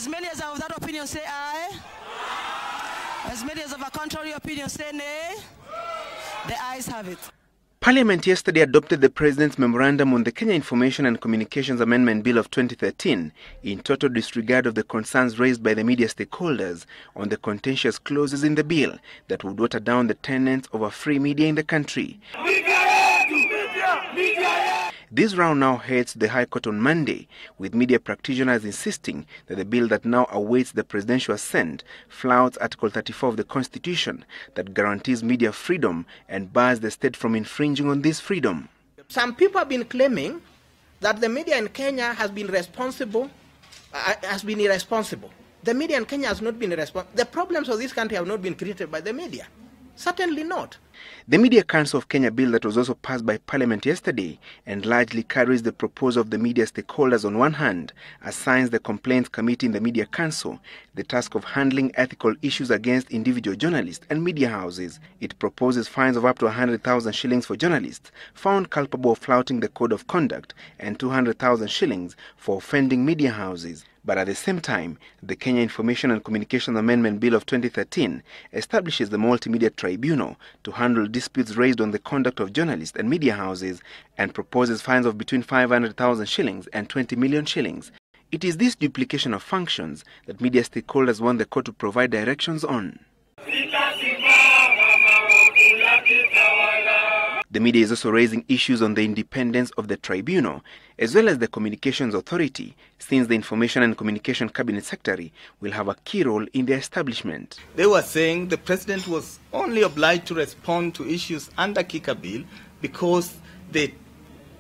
As many as are of that opinion say aye. As many as of a contrary opinion say nay. The ayes have it. Parliament yesterday adopted the President's memorandum on the Kenya Information and Communications Amendment Bill of 2013 in total disregard of the concerns raised by the media stakeholders on the contentious clauses in the bill that would water down the tenets of a free media in the country. This round now heads to the High Court on Monday, with media practitioners insisting that the bill that now awaits the presidential assent flouts Article 34 of the Constitution that guarantees media freedom and bars the state from infringing on this freedom. Some people have been claiming that the media in Kenya has been irresponsible. The media in Kenya has not been irresponsible. The problems of this country have not been created by the media. Certainly not. The Media Council of Kenya bill that was also passed by Parliament yesterday and largely carries the proposal of the media stakeholders on one hand, assigns the Complaints Committee in the Media Council the task of handling ethical issues against individual journalists and media houses. It proposes fines of up to 100,000 shillings for journalists found culpable of flouting the Code of Conduct and 200,000 shillings for offending media houses. But at the same time, the Kenya Information and Communications Amendment Bill of 2013 establishes the Multimedia Tribunal to handle disputes raised on the conduct of journalists and media houses and proposes fines of between 500,000 shillings and 20 million shillings. It is this duplication of functions that media stakeholders want the court to provide directions on. The media is also raising issues on the independence of the tribunal, as well as the Communications Authority, since the Information and Communication Cabinet Secretary will have a key role in their establishment. They were saying the president was only obliged to respond to issues under Kika bill because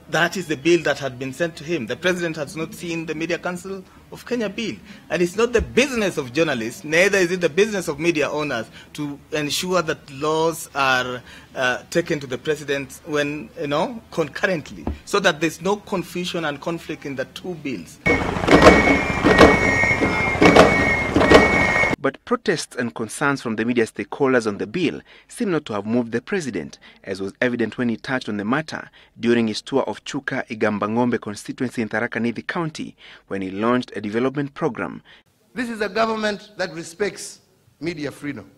that is the bill that had been sent to him. The president has not seen the Media Council of Kenya bill. And it's not the business of journalists, neither is it the business of media owners to ensure that laws are taken to the president when, concurrently, so that there's no confusion and conflict in the two bills. But protests and concerns from the media stakeholders on the bill seem not to have moved the president, as was evident when he touched on the matter during his tour of Chuka Igambangombe constituency in Tharaka Nithi County, when he launched a development program. This is a government that respects media freedom.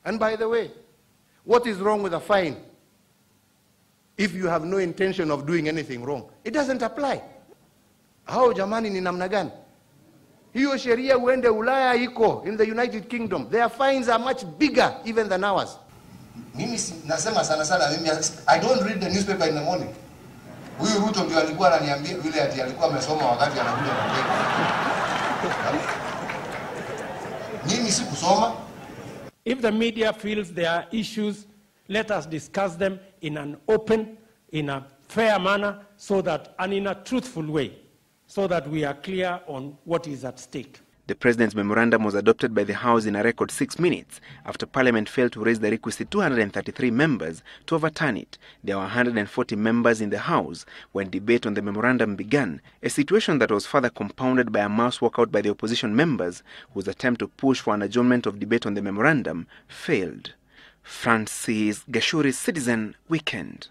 And by the way, what is wrong with a fine if you have no intention of doing anything wrong? It doesn't apply. Hao jamani ni namna gani? Hiyo sheria uende Ulaya iko in the United Kingdom. Their fines are much bigger even than ours. Mimi nasema sana mimi I don't read the newspaper in the morning. Huyu Ruto ndio alikuwa ananiambia vile ati alikuwa amesoma wakati anakuja na ndege. Mimi sikusoma. If the media feels there are issues, let us discuss them in an open, in a fair manner, and in a truthful way, so that we are clear on what is at stake. The President's memorandum was adopted by the House in a record 6 minutes after Parliament failed to raise the requisite 233 members to overturn it. There were 140 members in the House when debate on the memorandum began, a situation that was further compounded by a mass walkout by the opposition members whose attempt to push for an adjournment of debate on the memorandum failed. Francis Gachuri, Citizen Weekend.